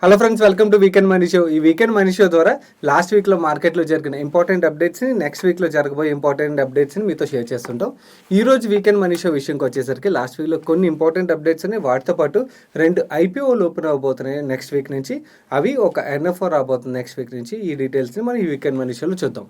Hello friends, welcome to weekend money show. ఈ weekend money show ద్వారా last వీక్లో మార్కెట్లో జరిగిన ఇంపార్టెంట్ అప్డేట్స్ని, నెక్స్ట్ వీక్లో జరగబోయే ఇంపార్టెంట్ అప్డేట్స్ని మీతో షేర్ చేస్తుంటాం. ఈ రోజు వీకెండ్ మనీ షో విషయంకి వచ్చేసరికి లాస్ట్ వీక్లో కొన్ని ఇంపార్టెంట్ అప్డేట్స్ని, వాటితో పాటు 2 IPOలు ఓపెన్ అవబోతున్నాయి నెక్స్ట్ వీక్ నుంచి. అవి ఒక NFO రాబోతుంది నెక్స్ట్ వీక్ నుంచి. ఈ డీటెయిల్స్ని మనం ఈ వీకెండ్ మనీ షోలో చూద్దాం.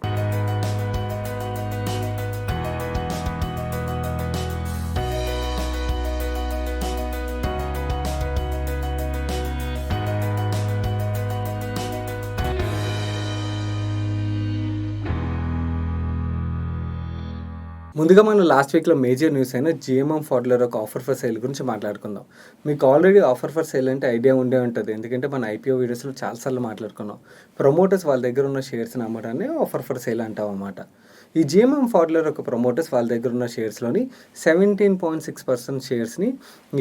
ముందుగా మనం లాస్ట్ వీక్లో మేజర్ న్యూస్ అయిన GMM Pfaudler ఒక ఆఫర్ ఫర్ సేల్ గురించి మాట్లాడుకుందాం. మీకు ఆల్రెడీ ఆఫర్ ఫర్ సేల్ అంటే ఐడియా ఉండే ఉంటుంది, ఎందుకంటే మన IPO వీడియోస్లో చాలాసార్లు మాట్లాడుకున్నాం. ప్రమోటర్స్ వాళ్ళ దగ్గర ఉన్న షేర్స్ని అమ్మడాన్ని ఆఫర్ ఫర్ సేల్ అంటాం అన్నమాట. ఈ GMM Pfaudler ఒక ప్రమోటర్స్ వాళ్ళ దగ్గర ఉన్న షేర్స్లోని 17.6% షేర్స్ని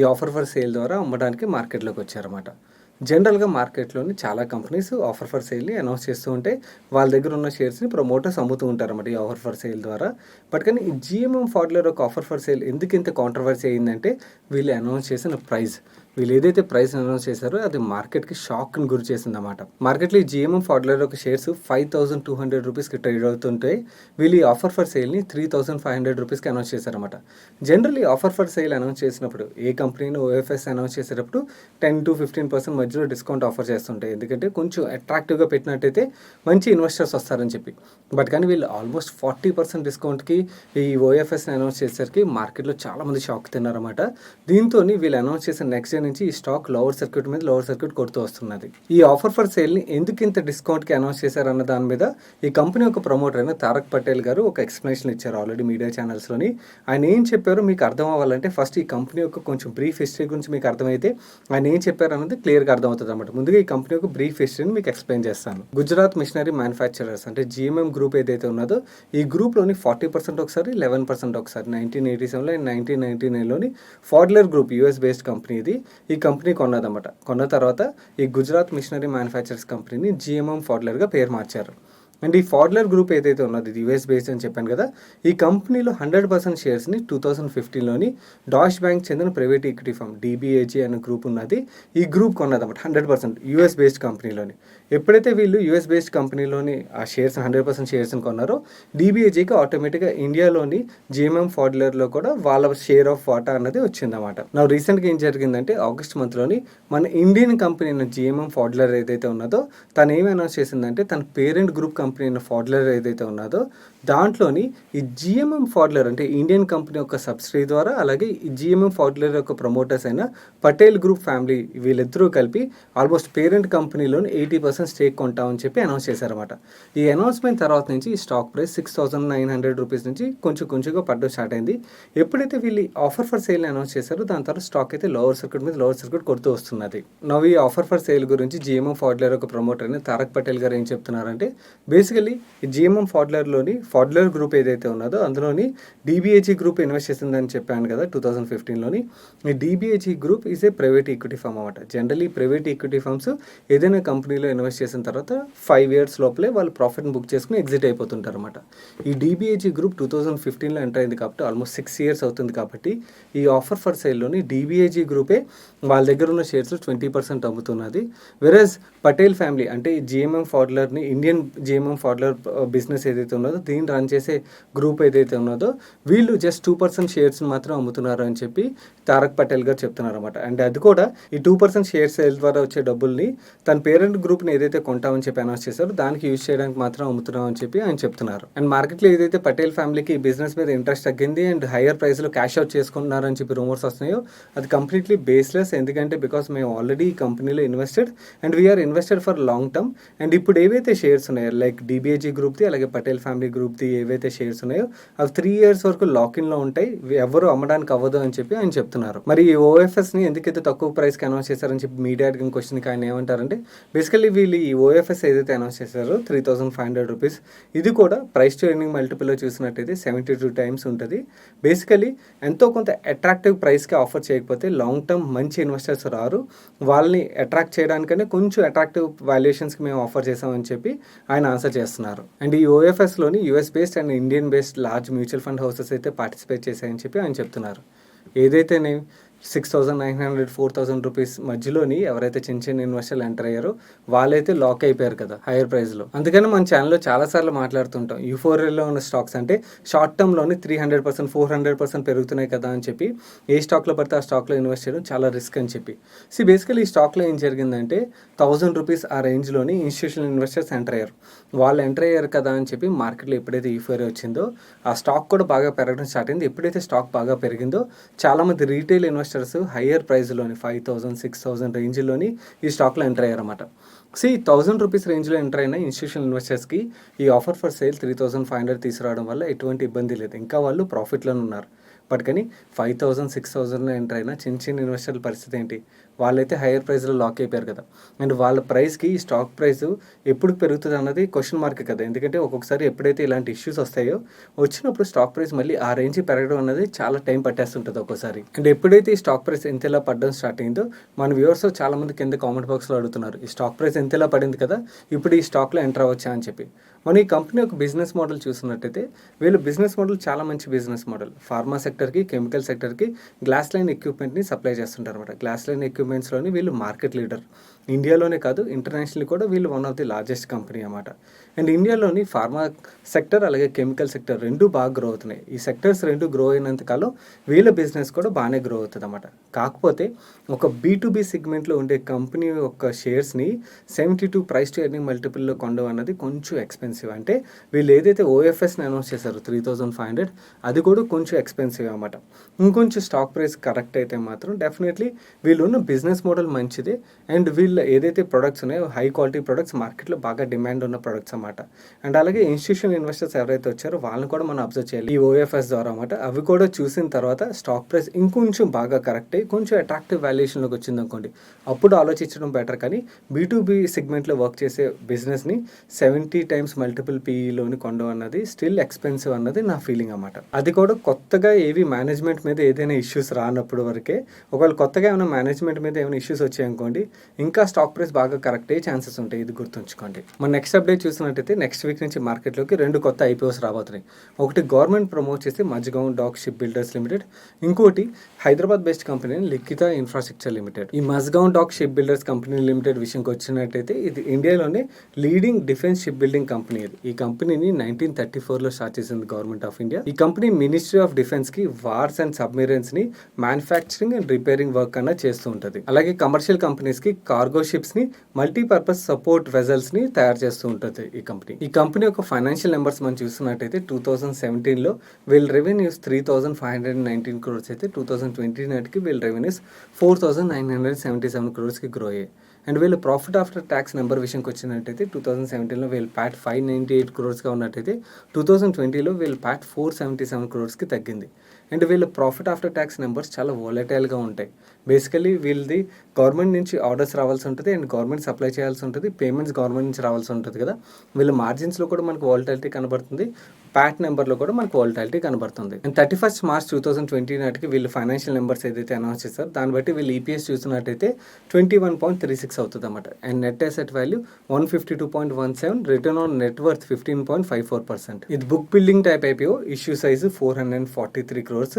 ఈ ఆఫర్ ఫర్ సేల్ ద్వారా అమ్మడానికి మార్కెట్లోకి వచ్చారన్నమాట. జనరల్గా మార్కెట్లోని చాలా కంపెనీస్ ఆఫర్ ఫర్ సేల్ని అనౌన్స్ చేస్తూ ఉంటే వాళ్ళ దగ్గర ఉన్న షేర్స్ని ప్రమోటర్స్ అమ్ముతూ ఉంటారన్నమాట ఈ ఆఫర్ ఫర్ సేల్ ద్వారా. బట్ కానీ ఈ GMM Pfaudler ఒక ఆఫర్ ఫర్ సేల్ ఎందుకు ఇంత కాంట్రవర్సీ అయిందంటే, వీళ్ళు అనౌన్స్ చేసిన ప్రైస్, వీళ్ళు ఏదైతే ప్రైస్ అనౌన్స్ చేశారో అది మార్కెట్కి షాక్ని గురి చేసిందన్నమాట. మార్కెట్లో ఈ GMM Pfaudler ఒక షేర్స్ 5,200 రూపీస్కి ట్రేడ్ అవుతుంటే వీళ్ళు ఈ ఆఫర్ ఫర్ సేల్ని 3,500 రూపీస్కి అనౌన్స్ చేశారన్నమాట. Generally offer for sale announce చేసినప్పుడు ఏ కంపెనీని OFS అనౌన్స్ చేసేటప్పుడు 10-15% మధ్యలో డిస్కౌంట్ ఆఫర్ చేస్తుంటాయి, ఎందుకంటే కొంచెం అట్రాక్టివ్గా పెట్టినట్టయితే మంచి ఇన్వెస్టర్స్ వస్తారని చెప్పి. బట్ కానీ వీళ్ళు ఆల్మోస్ట్ 40% డిస్కౌంట్కి ఈ OFSని అనౌన్స్ చేసేసరికి మార్కెట్లో చాలామంది షాక్ తిన్నారన్నమాట. దీంతో వీళ్ళు అనౌన్స్ చేసిన నెక్స్ట్ డే నుంచి ఈ స్టాక్ లోవర్ సర్క్యూట్ మీద లోవర్ సర్క్యూట్ కొడుతూ వస్తున్నది. ఈ ఆఫర్ ఫర్ సేల్ని ఎందుకు ఇంత డిస్కౌంట్కి అనౌన్స్ చేశారన్న దాని మీద ఈ కంపెనీ ఒక ప్రమోటర్ అయిన తారక్ పటేల్ గారు ఒక ఎక్స్ప్లెనేషన్ ఇచ్చారు ఆల్రెడీ మీడియా ఛానల్స్లోని. ఆయన ఏం చెప్పారో మీకు అర్థం అవ్వాలంటే ఫస్ట్ ఈ కంపెనీ యొక్క కొంచెం బ్రీఫ్ హిస్టరీ గురించి మీకు అర్థమైతే ఆయన ఏం చెప్పారు అన్నది క్లియర్గా అర్థమవుతుంది అనమాట. ముందుగా ఈ కంపెనీ యొక్క బ్రీఫ్ హిస్టరీని మీకు ఎక్స్ప్లెయిన్ చేస్తాను. గుజరాత్ మిషనరీ మ్యానుఫ్యాక్చరర్స్ అంటే GMM గ్రూప్ ఏదైతే ఉన్నదో ఈ గ్రూప్లోని 40% ఒకసారి, 11% ఒకసారి 1987లో అండ్ 1999లోని Pfaudler group US based company ఇది. ఈ కంపెనీ కొన్నదన్నమాట. కొన్న తర్వాత ఈ గుజరాత్ మిషనరీ మ్యానుఫ్యాక్చరర్స్ కంపెనీని GMM Pfaudlerగా పేరు మార్చారు. అండ్ ఈ ఫాడ్లర్ గ్రూప్ ఏదైతే ఉన్నది ఇది US బేస్డ్ అని చెప్పాను కదా, ఈ కంపెనీలో 100% షేర్స్ని 2015లోని డాష్ బ్యాంక్ చెందిన ప్రైవేట్ ఈక్విటీ ఫర్మ్ DBAG అనే గ్రూప్ ఉన్నది. ఈ గ్రూప్ కొన్నదన్నమాట 100% US బేస్డ్ కంపెనీలోని. ఎప్పుడైతే వీళ్ళు US బేస్డ్ కంపెనీలోని ఆ షేర్స్ 100% షేర్స్ని కొన్నారో DBAGకి ఆటోమేటిక్గా ఇండియాలోని GMM Pfaudlerలో కూడా వాళ్ళ షేర్ ఆఫ్ వాటా అన్నది వచ్చిందన్నమాట. నా రీసెంట్గా ఏం జరిగిందంటే ఆగస్ట్ మంత్లోని మన ఇండియన్ కంపెనీ అయిన GMM Pfaudler ఏదైతే ఉన్నదో తను ఏమి అనౌన్స్ చేసిందంటే తన పేరెంట్ గ్రూప్ కంపెనీ అయిన Pfaudler ఏదైతే ఉన్నదో దాంట్లోని ఈ GMM Pfaudler అంటే ఇండియన్ కంపెనీ యొక్క సబ్సిడరీ ద్వారా, అలాగే ఈ GMM Pfaudler యొక్క ప్రమోటర్స్ అయిన పటేల్ గ్రూప్ ఫ్యామిలీ వీళ్ళిద్దరూ కలిపి ఆల్మోస్ట్ పేరెంట్ కంపెనీలోని 80% స్టేక్ కొంటామని చెప్పి అనౌన్స్ చేశారన్నమాట. ఈ అనౌన్స్మెంట్ తర్వాత నుంచి ఈ స్టాక్ ప్రైస్ 6,900 రూపీస్ నుంచి కొంచెంగా పడ్డం స్టార్ట్ అయింది. ఎప్పుడైతే వీళ్ళు ఆఫర్ ఫర్ సేల్ని అనౌన్స్ చేశారో దాని తర్వాత స్టాక్ అయితే లోవర్ సర్క్యూట్ మీద లోవర్ సర్క్యూట్ కొడుతూ వస్తున్నది. నవ్వు ఈ ఆఫర్ ఫర్ సేల్ గురించి GMM Pfaudler ఒక ప్రమోటర్ అయిన తారక్ పటేల్ గారు ఏం చెప్తున్నారంటే, బేసికలీ ఈ GMM Pfaudlerలోని ఫాడ్లర్ గ్రూప్ ఏదైతే ఉన్నదో అందులోని DBAG గ్రూప్ ఇన్వెస్ట్ చేసిందని చెప్పాను కదా 2015లోని. ఈ DBAG group is a private equity firm అన్నమాట. జనరల్లీ ప్రైవేట్ ఈక్విటీ ఫర్మ్స్ ఏదైనా కంపెనీలో ఇన్వెస్ట్ చేసిన తర్వాత 5 years లోపలే వాళ్ళు ప్రాఫిట్ని బుక్ చేసుకుని ఎగ్జిట్ అయిపోతుంటారు అన్నమాట. ఈ DBAG గ్రూప్ 2015లో ఎంటర్ అయింది కాబట్టి ఆల్మోస్ట్ 6 years అవుతుంది కాబట్టి ఈ ఆఫర్ ఫర్ సేల్లోని DBAG గ్రూపే వాళ్ళ దగ్గర ఉన్న షేర్స్ 20% అమ్ముతున్నది. వెరస్ పటేల్ ఫ్యామిలీ అంటే ఈ GMM Pfaudlerని ఇండియన్ GMM Pfaudler బిజినెస్ ఏదైతే ఉన్నదో దీన్ని రన్ చేసే గ్రూప్ ఏదైతే ఉన్నదో వీళ్ళు జస్ట్ 2% షేర్స్ని మాత్రం అమ్ముతున్నారు అని చెప్పి తారక్ పటేల్ గారు చెప్తున్నారు అనమాట. అండ్ అది కూడా ఈ 2% షేర్ సేల్ ద్వారా వచ్చే డబ్బుల్ని తన పేరెంట్ గ్రూప్ని ఏదైతే కొంటామని చెప్పి అనౌన్స్ చేశారో దానికి యూజ్ చేయడానికి మాత్రం అమ్ముతున్నాం అని చెప్పి ఆయన చెప్తున్నారు. అండ్ మార్కెట్లో ఏదైతే పటేల్ ఫ్యామిలీకి ఈ బిజినెస్ మీద ఇంట్రెస్ట్ తగ్గింది అండ్ హైయర్ ప్రైస్లో క్యాష్ అవుట్ చేసుకుంటున్నారని చెప్పి రూమర్స్ వస్తున్నాయో అది కంప్లీట్లీ బేస్లెస్. ఎందుకంటే బికాస్ మేము ఆల్రెడీ ఈ కంపెనీలో invested and we are invested for long term. అండ్ ఇప్పుడు ఏవైతే షేర్స్ ఉన్నాయో లైక్ DBAG గ్రూప్ది అలాగే పటేల్ ఫ్యామిలీ గ్రూప్ది ఏవైతే షేర్స్ ఉన్నాయో అవి 3 years వరకు లాకిన్లో ఉంటాయి, ఎవరు అమ్మడానికి అవ్వదు అని చెప్పి ఆయన చెప్తున్నారు. మరి ఈ OFSని ఎందుకైతే తక్కువ ప్రైస్కి అనౌన్స్ చేశారని చెప్పి మీడియా అడిగిన క్వశ్చన్కి ఆయన ఏమంటారంటే, బేసికల్లీ వీళ్ళు ఈ OFS ఏదైతే అనౌన్స్ చేశారో 3,500 రూపీస్ ఇది కూడా ప్రైస్ టు ఎర్నింగ్ మల్టిపుల్లో చూసినట్టయితే 72 times ఉంటుంది. బేసికలీ ఎంతో కొంత అట్రాక్టివ్ ప్రైస్కి ఆఫర్ చేయకపోతే లాంగ్ టర్మ్ మంచి ఇన్వెస్టర్స్ రారు. వాళ్ళని అట్రాక్ట్ చేయడానికనే కొంచెం అట్రాక్టివ్ వాల్యుయేషన్స్కి మేము ఆఫర్ చేసామని చెప్పి ఆయన ఆన్సర్ చేస్తున్నారు. అండ్ ఈ OFSలోని US based and Indian based large mutual fund houses అయితే పార్టిసిపేట్ చేశాయని చెప్పి ఆయన చెప్తున్నారు. ఏదైతేనే 6,900 4,000 రూపీస్ మధ్యలోని ఎవరైతే చిన్న చిన్న ఇన్వెస్టర్లు ఎంటర్ అయ్యారో వాళ్ళైతే లాక్ అయిపోయారు కదా హైయర్ ప్రైస్లో. అందుకని మన ఛానల్లో చాలాసార్లు మాట్లాడుతుంటాం యూఫోరియాలో ఉన్న స్టాక్స్ అంటే షార్ట్ టర్మ్లోని 300% 400% పెరుగుతున్నాయి కదా అని చెప్పి ఏ స్టాక్లో పడితే ఆ స్టాక్లో ఇన్వెస్ట్ చేయడం చాలా రిస్క్ అని చెప్పి. బేసికలీ ఈ స్టాక్లో ఏం జరిగిందంటే 1,000 రూపీస్ ఆ రేంజ్లోని ఇన్స్టిట్యూషనల్ ఇన్వెస్టర్స్ ఎంటర్ అయ్యారు. వాళ్ళు ఎంటర్ అయ్యారు కదా అని చెప్పి మార్కెట్లో ఎప్పుడైతే యూఫోరియా వచ్చిందో ఆ స్టాక్ కూడా బాగా పెరగడం స్టార్ట్ అయింది. ఎప్పుడైతే స్టాక్ బాగా పెరిగిందో చాలామంది రీటైల్ ఇన్వెస్టర్స్ హయ్యర్ ప్రైస్లోని 5,000 6,000 రేంజ్లోని ఈ స్టాక్లో ఎంటర్ అయ్యారన్నమాట. 1,000 రూపీస్ రేంజ్లో ఎంటర్ అయిన ఇన్స్టిట్యూషనల్ ఇన్వెస్టర్స్కి ఈ ఆఫర్ ఫర్ సేల్ 3,500 తీసుకురావడం వల్ల ఎటువంటి ఇబ్బంది లేదు, ఇంకా వాళ్ళు ప్రాఫిట్లోనే ఉన్నారు. బట్ కానీ 5,000 6,000 ఎంటర్ అయినా చిన్న చిన్న ఇన్వెస్టర్ల పరిస్థితి ఏంటి? వాళ్ళైతే హైయర్ ప్రైస్లో లాక్ అయిపోయారు కదా. అండ్ వాళ్ళ ప్రైస్కి ఈ స్టాక్ ప్రైస్ ఎప్పుడు పెరుగుతుంది అన్నది క్వశ్చన్ మార్క్ కదా. ఎందుకంటే ఒక్కొక్కసారి ఎప్పుడైతే ఇలాంటి ఇష్యూస్ వస్తాయో వచ్చినప్పుడు స్టాక్ ప్రైస్ మళ్ళీ ఆ రేంజ్ పెరగడం అనేది చాలా టైం పట్టేస్తుంటుంది ఒక్కోసారి. అండ్ ఎప్పుడైతే ఈ స్టాక్ ప్రైస్ ఎంతలా పడడం స్టార్ట్ అయిందో మన వ్యూవర్స్ చాలామంది కింద కామెంట్ బాక్స్లో అడుగుతున్నారు, ఈ స్టాక్ ప్రైస్ ఎంతలా పడింది కదా ఇప్పుడు ఈ స్టాక్లో ఎంటర్ అవ్వచ్చా అని చెప్పి. మనం ఈ కంపెనీ యొక్క బిజినెస్ మోడల్ చూసినట్టయితే వీళ్ళు బిజినెస్ మోడల్ చాలా మంచి బిజినెస్ మోడల్. ఫార్మా సెక్టర్కి, కెమికల్ సెక్టర్కి గ్లాస్ లైన్ ఎక్విప్మెంట్ని సప్లై చేస్తుంటారు అనమాట. గ్లాస్ లైన్ ఎక్విప్మెంట్స్లోని వీళ్ళు మార్కెట్ లీడర్. ఇండియాలోనే కాదు ఇంటర్నేషనల్లీ కూడా వీళ్ళు one of the largest company అన్నమాట. అండ్ ఇండియాలోని ఫార్మా సెక్టర్ అలాగే కెమికల్ సెక్టర్ రెండు బాగా గ్రో అవుతున్నాయి. ఈ సెక్టర్స్ రెండు గ్రో అయినంతకాలం వీళ్ళ బిజినెస్ కూడా బాగానే గ్రో అవుతుంది అన్నమాట. కాకపోతే ఒక B2B సెగ్మెంట్లో ఉండే కంపెనీ యొక్క షేర్స్ని 72 ప్రైస్ టు ఎర్నింగ్ మల్టిపుల్లో కొనడం అన్నది కొంచెం ఎక్స్పెన్సివ్. అంటే వీళ్ళు ఏదైతే OFSని అనౌన్స్ చేశారో 3,500 అది కూడా కొంచెం ఎక్స్పెన్సివ్ అన్నమాట. ఇంకొంచెం స్టాక్ ప్రైస్ కరెక్ట్ అయితే మాత్రం డెఫినెట్లీ వీళ్ళు ఉన్న బిజినెస్ మోడల్ మంచిదే. అండ్ వీళ్ళు ఏదైతే ప్రొడక్ట్స్ ఉన్నాయో హై క్వాలిటీ ప్రొడక్ట్స్, మార్కెట్లో బాగా డిమాండ్ ఉన్న ప్రొడక్ట్స్ అన్నమాట. అండ్ అలాగే ఇన్స్టిట్యూషనల్ ఇన్వెస్టర్స్ ఎవరైతే వచ్చారో వాళ్ళని కూడా మనం అబ్జర్వ్ చేయాలి ఈ OFS ద్వారా అన్నమాట. అవి కూడా చూసిన తర్వాత స్టాక్ ప్రైస్ ఇంకొంచెం బాగా కరెక్ట్ అయ్యి కొంచెం అట్రాక్టివ్ వాల్యుయేషన్లోకి వచ్చింది అనుకోండి, అప్పుడు ఆలోచించడం బెటర్. కానీ B2B సెగ్మెంట్లో వర్క్ చేసే బిజినెస్ని 70 టైమ్స్ మల్టిపుల్ PEలోని కొనడం అన్నది స్టిల్ ఎక్స్పెన్సివ్ అన్నది నా ఫీలింగ్ అన్నమాట. అది కూడా కొత్తగా ఏవి మేనేజ్మెంట్ మీద ఏదైనా ఇష్యూస్ రానప్పుడు వరకే. ఒకవేళ కొత్తగా ఏమైనా మేనేజ్మెంట్ మీద ఏమైనా ఇష్యూస్ వచ్చాయనుకోండి ఇంకా స్టాక్ ప్రైస్ బాగా కరెక్ట్ అయ్యే ఛాన్సెస్ ఉంటాయి, ఇది గుర్తుంచుకోండి. మన నెక్స్ట్ అప్డేట్ చూసినట్టయితే నెక్స్ట్ వీక్ నుంచి మార్కెట్లోకి 2 కొత్త IPOs రాబోతున్నాయి. ఒకటి గవర్నమెంట్ ప్రమోట్ చేసి Mazagon dock ship builders limited, ఇంకోటి Hyderabad based company Likhitha infrastructure limited. ఈ Mazagon dock ship builders company limited విషయంకి వచ్చినట్టయితే ఇది ఇండియాలోనే leading defence ship building company. ఇది ఈ కంపెనీని 1934లో స్టార్ట్ చేసింది గవర్నమెంట్ ఆఫ్ ఇండియా. ఈ కంపెనీ మినిస్ట్రీ ఆఫ్ డిఫెన్స్ కి వార్స్ అండ్ సబ్మెరైన్స్ ని మ్యానుఫ్యాక్చరింగ్ అండ్ రిపేరింగ్ వర్క్ అన్న చేస్తూ ఉంటుంది. అలాగే కమర్షియల్ కంపెనీస్ కి కార్గో షిప్స్ ని, మల్టీపర్పస్ సపోర్ట్ వెజల్స్ ని తయారు చేస్తూ ఉంటుంది ఈ కంపెనీ యొక్క ఫైనాన్షియల్ నెంబర్స్ మనం చూస్తున్నట్టయితే 2017లో వీళ్ళ రెవెన్యూస్ 3,519 crores అయితే 2020 నాటికి వీళ్ళ రెవెన్యూస్ 4,977 crores గ్రో అయ్యాయి. అండ్ వీళ్ళు ప్రాఫిట్ ఆఫ్టర్ ట్యాక్స్ నెంబర్ విషయంకి వచ్చినట్టయితే 2017లో వీళ్ళు PAT 598 crores ఉన్నట్టయితే 2020లో వీళ్ళు PAT 477 crores తగ్గింది. అండ్ వీళ్ళ ప్రాఫిట్ ఆఫ్టర్ ట్యాక్స్ నెంబర్స్ చాలా వోలటైల్గా ఉంటాయి. బేసికలీ వీళ్ళది గవర్నమెంట్ నుంచి ఆర్డర్స్ రావాల్సి ఉంటుంది అండ్ గవర్నమెంట్ సప్లై చేయాల్సి ఉంటుంది, పేమెంట్స్ గవర్నమెంట్ నుంచి రావాల్సి ఉంటుంది కదా. వీళ్ళ మార్జిన్స్లో కూడా మనకు వోలటాలిటీ కనబడుతుంది, PAT నెంబర్లో కూడా మనకు వోలటాలిటీ కనబడుతుంది. అండ్ 31st March 2020 నాటికి వీళ్ళు ఫైనాన్షియల్ నెంబర్స్ ఏదైతే అనౌన్స్ చేస్తారో దాన్ని బట్టి వీళ్ళు EPS చూసినట్టయితే 21.36 అవుతుంది అన్నమాట. And net asset value 152.17, return on net worth 15.54%. ఇది book building type IPO. Issue size 443 crores,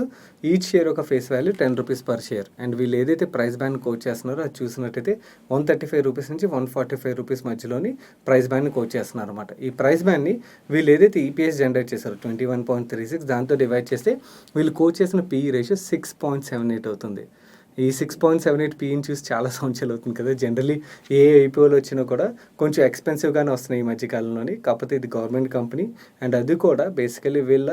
each share ఒక face value 10 rupees per share. And వీళ్ళు ఏదైతే ప్రైస్ బ్యాండ్ కోట్ చేస్తున్నారో అది చూసినట్టయితే 135 rupees నుంచి 145 rupees మధ్యలోని ప్రైస్ బ్యాండ్ని కోట్ చేస్తున్నారు అనమాట. ఈ ప్రైస్ బ్యాండ్ని వీళ్ళు ఏదైతే EPS జనరేట్ చేశారో 21.36 దాంతో డివైడ్ చేస్తే వీళ్ళు కోట్ చేసిన PE రేషియో 6.78 అవుతుంది. ఈ 6.78 PEని చూసి చాలా సంవత్సరాలు అవుతుంది కదా. జనరలీ ఏ IPOలు వచ్చినా కూడా కొంచెం ఎక్స్పెన్సివ్గానే వస్తున్నాయి ఈ మధ్యకాలంలోని. కాకపోతే ఇది గవర్నమెంట్ కంపెనీ అండ్ అది కూడా బేసికలీ వీళ్ళ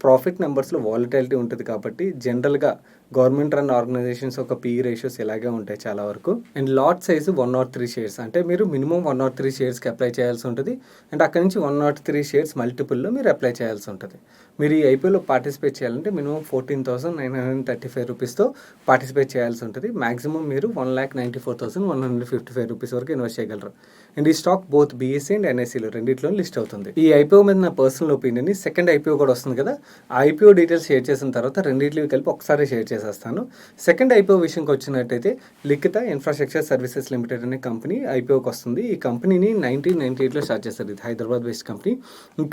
ప్రాఫిట్ నెంబర్స్లో వాలటాలిటీ ఉంటుంది కాబట్టి జనరల్గా గవర్నమెంట్ రన్ ఆర్గనైజేషన్స్ ఒక PE రేషియోస్ ఇలాగే ఉంటాయి చాలా వరకు. అండ్ లాట్ సైజు 103 shares, అంటే మీరు మినిమం 103 sharesకి అప్లై చేయాల్సి ఉంటుంది. అండ్ అక్కడ నుంచి 103 shares మల్టిపుల్లో మీరు అప్లై చేయాల్సి ఉంటుంది. మీరు ఈ IPOలో పార్టిసిపేట్ చేయాలంటే మినిమం 14,935 రూపీస్తో పార్టిసిపేట్ చేయాల్సి ఉంటుంది. మ్యాక్సిమం మీరు 1,94,155 రూపీస్ వరకు ఇన్వెస్ట్ చేయగలరు. అండ్ ఈ స్టాక్ బోత్ BSE అండ్ NSEలో రెండింటిలో లిస్ట్ అవుతుంది. ఈ IPO మీద నా పర్సనల్ ఒపీనియన్, సెకండ్ IPO కూడా వస్తుంది కదా, ఆ IPO డీటెయిల్స్ షేర్ చేసిన తర్వాత రెండింటివి కలిపి ఒకసారి షేర్ చేసేస్తాను. సెకండ్ ఐపీఓ విషయంకి వచ్చినట్టయితే లిఖిత ఇన్ఫ్రాస్ట్రక్చర్ సర్వీసెస్ లిమిటెడ్ అనే కంపెనీ ఐపీఓకి వస్తుంది. ఈ కంపెనీని 1998లో స్టార్ట్ చేస్తారు. ఇది హైదరాబాద్ బేస్డ్ కంపెనీ. ఈ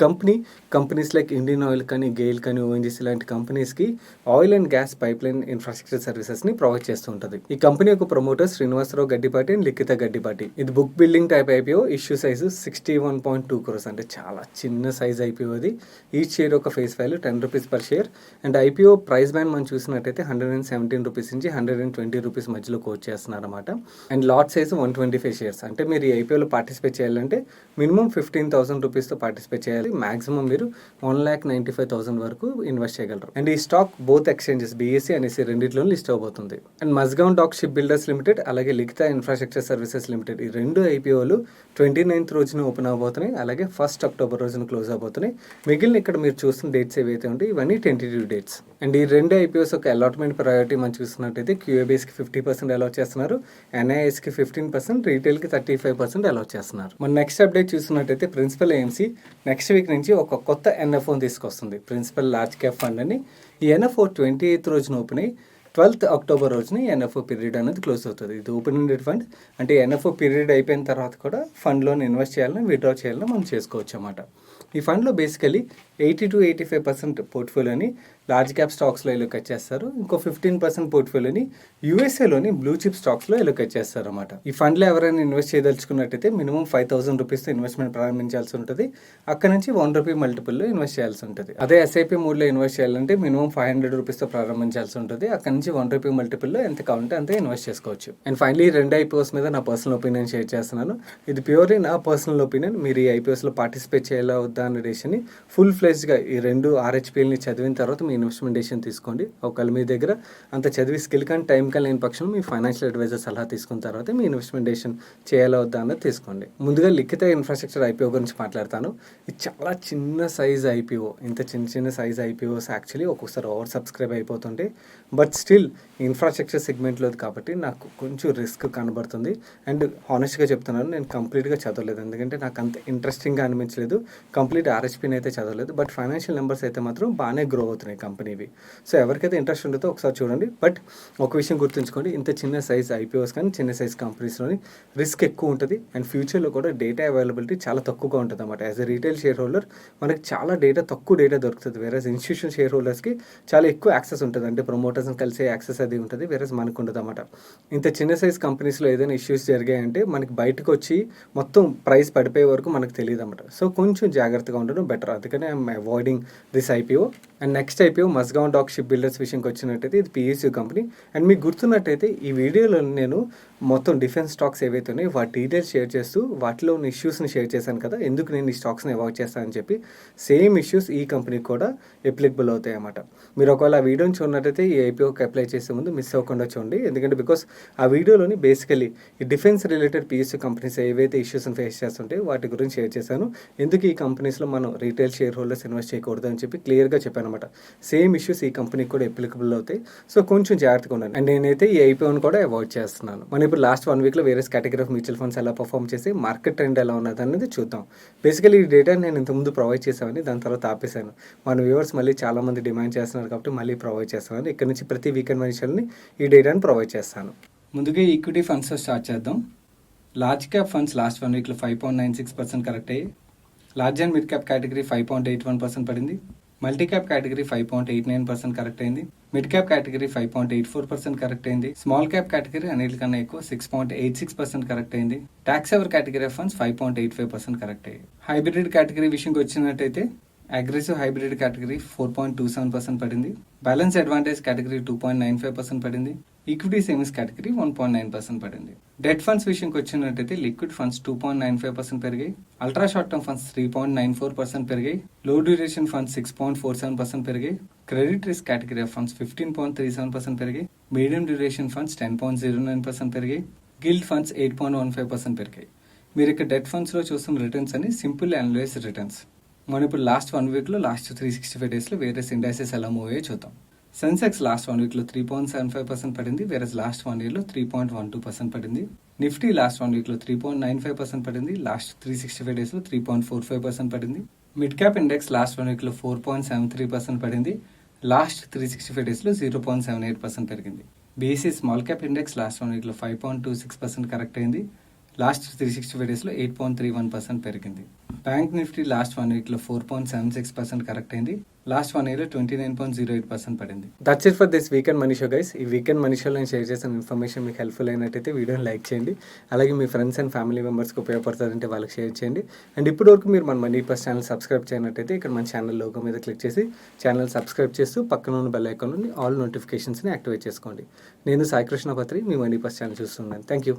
కంపెనీస్ లైక్ ఇండియన్ ఆయిల్ కానీ, గెయిల్ కానీ, ఓఎన్జీసీ లాంటి కంపెనీస్కి oil and gas pipe line infrastructure సర్వీసెస్ని ప్రొవైడ్ చేస్తూ ఉంటుంది. ఈ కంపెనీ యొక్క ప్రమోటర్ శ్రీనివాసరావు గడ్డిపాటి అండ్ లిఖిత గడ్డిపాటి. ఇది book building type IPO. Issue size 61.2 crores, అంటే చాలా చిన్న సైజ్ ఐపీఓ. అది ఈచ్ షేర్ ఒక face value ₹10 per share. And IPO price band మనం చూసినట్టయితే ₹117 నుంచి ₹120 మధ్యలో కోట్ చేస్తున్నారు అనమాట. And lot size 125 shares. అంటే మీరు ఈ ఐపీఓలో పార్టిసిపేట్ చేయాలంటే మినిమం ₹15,000తో పార్టిసిపేట్ చేయాలి. మాక్సిమం మీరు 1,95,000 వరకు ఇన్వెస్ట్ చేయగలరు. అండ్ ఈ స్టాక్ బోత్ ఎక్స్చేంజెస్ బీఎస్సీ అనేసి రెండింటిలో లిస్ట్ అవబోతుంది. And Mazagon dock ship builders limited అలాగే లిఖిత ఇన్ఫ్రాస్ట్రక్చర్ సర్వీసెస్ లిమిటెడ్ ఈ రెండు ఐపీఓలు 29th రోజున ఓపెన్ అవబోతున్నాయి. అలాగే 1st October రోజున క్లోజ్ అవబోతున్నాయి. మిగిలిన ఇక్కడ మీరు చూస్తున్న డేట్స్ ఏవైతే ఉంటాయి ఇవన్నీ టెంటేటివ్ డేట్స్. అండ్ ఈ రెండు ఐపీఓస్ ఒక అలాట్మెంట్ ప్రయారిటీ మనం చూస్తున్నట్టయితే క్యూఏబీఎస్కి 50% అలాట్ చేస్తున్నారు, ఎన్ఐఎస్కి 15%, రీటైల్కి 35% అలాట్ చేస్తున్నారు. మన నెక్స్ట్ అప్డేట్ చూస్తున్నట్టయితే ప్రిన్సిపల్ ఏఎంసీ నెక్స్ట్ వీక్ నుంచి ఒక కొత్త ఎన్ఎఫ్ఓని తీసుకొస్తుంది, ప్రిన్సిపల్ లార్జ్ క్యాప్ ఫండ్ అని. ఈ ఎన్ఎఫ్ఓ 28th రోజున ఓపెన్ అయ్యి 12th October రోజున ఎన్ఎఫ్ఓ పీరియడ్ అనేది క్లోజ్ అవుతుంది. ఇది ఓపెన్ ఎండెడ్ ఫండ్, అంటే ఎన్ఎఫ్ఓ పీరియడ్ అయిపోయిన తర్వాత కూడా ఫండ్లోని ఇన్వెస్ట్ చేయాలని, విత్డ్రా చేయాలని మనం చేసుకోవచ్చు అన్నమాట. ఈ ఫండ్లో బేసికలీ 80 to 85% పోర్ట్ఫోలియోని లార్జ్ క్యాప్ స్టాక్స్లో ఎలోకేట్ చేస్తారు. ఇంకో 15% పోర్ట్ఫోలియోని యూఎస్ఏలోని బ్లూ చిప్ స్టాక్స్లో ఎలోకేట్ చేస్తారు అన్నమాట. ఈ ఫండ్లో ఎవరైనా ఇన్వెస్ట్ చేయదలుచుకున్నట్టయితే మినిమం ₹5,000తో ఇన్వెస్ట్మెంట్ ప్రారంభించాల్సి ఉంటుంది. అక్కడ నుంచి ₹1 మల్టిపుల్లో ఇన్వెస్ట్ చేయాల్సి ఉంటుంది. అదే ఎస్ఐపి మోడ్లో ఇన్వెస్ట్ చేయాలంటే మినిమం ₹500తో ప్రారంభించాల్సి ఉంటుంది. అక్కడ నుంచి ₹1 మల్టిపుల్లో ఎంత కావాలంటే అంతే ఇన్వెస్ట్ చేసుకోవచ్చు. అండ్ ఫైనలీ రెండు ఐపీఓస్ మీద నా పర్సనల్ ఒపీనియన్ షేర్ చేస్తున్నాను. ఇది ప్యూర్లీ నా పర్సనల్ ఒపీనియన్. మీరు ఈ ఐపీఓస్లో పార్టిసిపేట్ చేయాలా వద్దా అనే డెసిషన్ని ఫుల్ ఫ్లెజ్డ్గా ఈ రెండు ఆర్హెచ్పిఎల్ని చదివిన తర్వాత మీ ఇన్వెస్ట్మెంట్ డెసిషన్ తీసుకోండి. ఒకవేళ మీ దగ్గర అంత చదివి స్కిల్ కానీ టైం కానీ లేని పక్షం మీ ఫైనాన్షియల్ అడ్వైజర్ సలహా తీసుకున్న తర్వాత మీ ఇన్వెస్ట్మెంట్ డెసిషన్ చేయాలా వద్దా అన్నది తీసుకోండి. ముందుగా లిఖిత ఇన్ఫ్రాస్ట్రక్చర్ ఐపీఓ గురించి మాట్లాడతాను. ఇది చాలా చిన్న సైజ్ ఐపీఓ. ఇంత చిన్న సైజ్ ఐపీఓస్ యాక్చువల్లీ ఒక్కొక్కసారి ఓవర్ సబ్స్క్రైబ్ అయిపోతుంటే, బట్ స్టిల్ ఇన్ఫ్రాస్ట్రక్చర్ సెగ్మెంట్లోది కాబట్టి నాకు కొంచెం రిస్క్ కనబడుతుంది. అండ్ హానెస్ట్గా చెప్తున్నాను, నేను కంప్లీట్గా చదవలేదు, ఎందుకంటే నాకు అంత ఇంట్రెస్టింగ్గా అనిపించలేదు. కంప్లీట్ ఆర్హెచ్పిని అయితే చదవలేదు, బట్ ఫైనాన్షియల్ నెంబర్స్ అయితే మాత్రం బాగానే గ్రో అవుతున్నాయి కంపెనీవి. సో ఎవరికైతే ఇంట్రెస్ట్ ఉంటుందో ఒకసారి చూడండి. బట్ ఒక విషయం గుర్తుంచుకోండి, ఇంత చిన్న సైజ్ ఐపీఓస్ కానీ చిన్న సైజ్ కంపెనీస్లోని రిస్క్ ఎక్కువ ఉంటుంది. అండ్ ఫ్యూచర్లో కూడా డేటా అవైలబిలిటీ చాలా తక్కువగా ఉంటుంది అన్నమాట. As a retail share holder మనకి చాలా తక్కువ డేటా దొరుకుతుంది. వేరేస్ ఇన్స్టిట్యూషన్ షేర్ హోల్డర్స్కి చాలా ఎక్కువ యాక్సెస్ ఉంటుంది, అంటే ప్రమోటర్స్ని కలిసే యాక్సెస్ అది ఉంటుంది, వేరేస్ మనకు ఉంటుంది అన్నమాట. ఇంత చిన్న సైజ్ కంపెనీస్లో ఏదైనా ఇష్యూస్ జరిగాయంటే మనకి బయటకు వచ్చి మొత్తం ప్రైస్ పడిపోయే వరకు మనకు తెలియదు అన్నమాట. సో కొంచెం జాగ్రత్తగా ఉండడం బెటర్. అందుకనే I'm avoiding this IPO. And next IPO Mazagon dock ship builders విషయంకి వచ్చినట్టయితే ఇది పిఎస్యూ కంపెనీ. అండ్ మీకు గుర్తున్నట్టయితే ఈ వీడియోలో నేను మొత్తం డిఫెన్స్ స్టాక్స్ ఏవైతే ఉన్నాయో వాటి డీటెయిల్స్ షేర్ చేస్తూ వాటిలో ఉన్న ఇష్యూస్ని షేర్ చేశాను కదా, ఎందుకు నేను ఈ స్టాక్స్ని అవాయిడ్ చేస్తానని చెప్పి. సేమ్ ఇష్యూస్ ఈ కంపెనీకి కూడా అప్లికబుల్ అవుతాయి అన్నమాట. మీరు ఒకవేళ ఆ వీడియోని చూడనట్టయితే ఈ ఐపీఓకి అప్లై చేసే ముందు మిస్ అవ్వకుండా చూడండి, ఎందుకంటే బికాస్ ఆ వీడియోలోని బేసికలీ ఈ డిఫెన్స్ రిలేటెడ్ పిఎస్యూ కంపెనీస్ ఏవైతే ఇష్యూస్ని ఫేస్ చేస్తుంటే వాటి గురించి షేర్ చేశాను. ఎందుకు ఈ కంపెనీస్లో మనం రీటైల్ షేర్ హోల్డర్స్ ఇన్వెస్ట్ చేయకూడదు అని చెప్పి క్లియర్గా చెప్పాను అనమాట. సేమ్ ఇష్యూస్ ఈ కంపెనీకి కూడా అప్లికబుల్ అవుతాయి. సో కొంచెం జాగ్రత్తగా ఉండండి. అండ్ నేనైతే ఈ ఐపీఓని కూడా అవాయిడ్ చేస్తున్నాను. మనం ఇప్పుడు లాస్ట్ 1 weekలో వేరే కేటగిరీ ఆఫ్ మ్యూచువల్ ఫండ్స్ ఎలా పర్ఫామ్ చేసి మార్కెట్ ట్రెండ్ ఎలా ఉన్నది అనేది చూద్దాం. బేసికలీ ఈ డేటా నేను ఇంతకుముందు ప్రొవైడ్ చేసామని దాని తర్వాత ఆపేశాను. మన వ్యూవర్స్ మళ్ళీ చాలామంది డిమాండ్ చేస్తున్నారు కాబట్టి మళ్ళీ ప్రొవైడ్ చేస్తాను. ఇక్కడ నుంచి ప్రతి వీకెండ్ మనుషుల్ని ఈ డేటాని ప్రొవైడ్ చేస్తాను. ముందుగా ఈక్విటీ ఫండ్స్తో స్టార్ట్ చేద్దాం. లార్జ్ క్యాప్ ఫండ్స్ లాస్ట్ 1 weekలో 5.96% కరెక్ట్ అయ్యి, large and mid cap category 5.81% పడింది. మల్టీ క్యాప్ కేటగిరీ 5.89% కరెక్ట్ అయింది. మిడ్ క్యాప్ కేటగిరీ 5.84% కరెక్ట్ అయింది. స్మాల్ క్యాప్ కేటగిరీ అన్నిటికన్నా ఎక్కువ 6.86% కరెక్ట్ అయింది. Tax saver category of funds 5.85% correct అయ్యాయి. హైబ్రిడ్ కేటగిరీ విషయంకి వచ్చినట్టయితే అగ్రెసివ్ హైబ్రిడ్ కేటగిరీ 4.27% పడింది. బ్యాలెన్స్ అడ్వాంటేజ్ కేటగిరీ 2.95% పడింది. ఈక్విటీ సేవింగ్స్ కేటగిరీ 1.9% పడింది. డెట్ ఫండ్స్ విషయంకి వచ్చినట్టయితే లిక్విడ్ ఫండ్స్ 2.95% పెరిగాయి. అల్ట్రా షార్ట్ టర్మ్ ఫండ్స్ 3.94% పెరిగాయి. లో డ్యూరేషన్ ఫండ్స్ 6.47% పెరిగాయి. Credit risk category of funds 15.37% పెరిగాయి. మీడియం డ్యూరేషన్ ఫండ్స్ 10.09% పెరిగాయి. గిల్డ్ ఫండ్స్ 8.15% పెరిగాయి. మీరు ఇక్కడ డెట్ ఫండ్స్లో చూస్తున్న రిటర్న్స్ అని సింపుల్ అనలైజ్ రిటర్న్స్. మనం ఇప్పుడు లాస్ట్ 1 weekలో లాస్ట్ 365 daysలో వేరే ఇండైసెస్ ఎలా మూవ్ అయ్యో చూద్దాం. సెన్సెక్స్ లాస్ట్ 1 weekలో 3.75% పడింది, వేరే లాస్ట్ 1 yearలో 3.12% పడింది. నిఫ్టీ లాస్ట్ 1 weekలో 3.95% పడింది, లాస్ట్ 365 daysలో 3.45% పడింది. మిడ్ క్యాప్ ఇండెక్స్ లాస్ట్ 1 weekలో 4.73% పడింది, లాస్ట్ 365 డేస్లో 0.78% పెరిగింది. BSc small cap index last 1 వీక్లో 5.26% కరెక్ట్ అయింది. లాస్ట్ 365 డేస్లో 8.31% పెరిగింది. బ్యాంక్ నిఫ్టీ లాస్ట్ 1 వీక్లో 4.76% కరెక్ట్ అయింది. లాస్ట్ 1 ఇయర్లో 29.08% పడింది. That's it for this weekend money show guys. ఈ వీకెండ్ మనీ షోలో నేను షేర్ చేసిన ఇన్ఫర్మేషన్ మీకు హెల్ప్ఫుల్ అయినట్టయితే వీడియోని లైక్ చేయండి. అలాగే మీ ఫ్రెండ్స్ అండ్ ఫ్యామిలీ మెంబర్స్కి ఉపయోగపడుతుందంటే వాళ్ళకి షేర్ చేయండి. అండ్ ఇప్పటివరకు మీరు మన మనీ పర్స్ ఛానల్ సబ్స్క్రైబ్ చేయనట్టయితే ఇక్కడ మన ఛానల్ లోగో మీద క్లిక్ చేసి ఛానల్ సబ్స్క్రైబ్ చేస్తూ పక్కన ఉన్న బెల్ ఐకాన్ నుండి ఆల్ నోటిఫికేషన్స్ని యాక్టివేట్ చేసుకోండి. నేను సాయి కృష్ణ పత్రి, మీ మనీ పర్స్ ఛానల్ చూస్తున్నాను. Thank you.